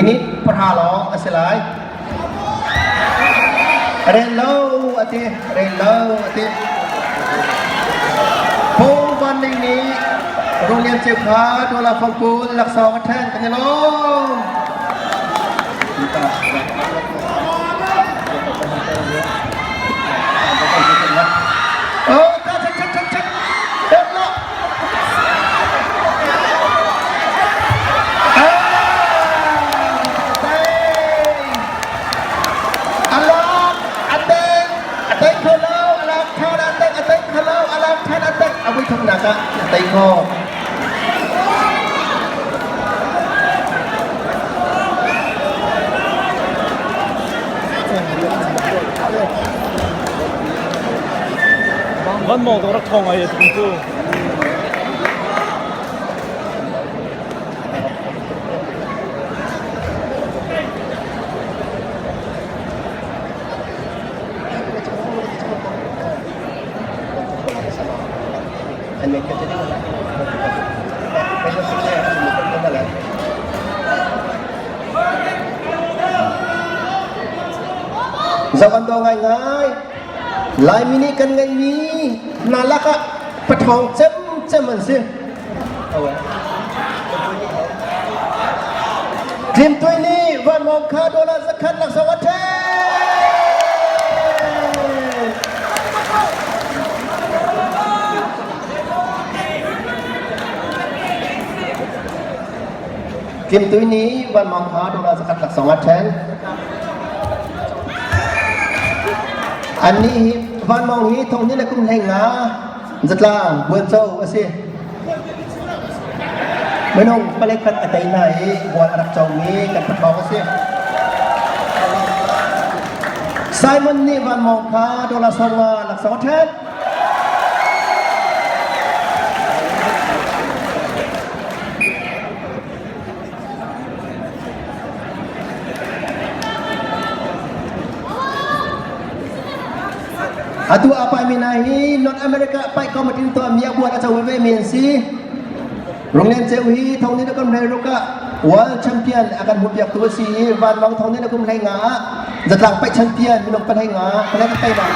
มินิพระธาล้ออัสลายเรนโลอติเรนโลอติผู้วันนี้โรงเรียนเจ้าขาตัวละฟังกูหลักสองแท่นกันยังลงโอ้ก็ชักเด็ดละเอาไว้ทำหนักอะไตคอVẫn mong tôi rất không ai cũng tôi anh mình cái nó sẽ là lại dạo ăn đồ ngày ngày lại mini cần ngày mi nà lắc á bật hồng chấm mình xemทีมตัวนี้วันมองคาโดลาสักขันหลักสวัสดิ์ทีมตัวนี้วันมองคาโดลาสักขันหลักสวัสดิ์อันนี้วันมองนี้ตรงนี้แหละคุณแห่งงาจัดล่างเวิร์นโซ่ว่าสิไม่น้องมาเล็กกันอะไรไหนวันอารักจงนี้กันพัดบอกว่าสิไซมอนนี่วันมองคาโดลาสวาหลักสวัสดิ์Atu apa minahi North America ไปก็มาถึงตัวเมียบัวอาจารย์เวเมียนซีโรงเรียนเซลฮีทองนี้นักการเรียนรู้ก็World Champion akan hubiak tu si van long thong ni nak kum hai nga zatlang pai champion minong pan hai nga pan hai kai bang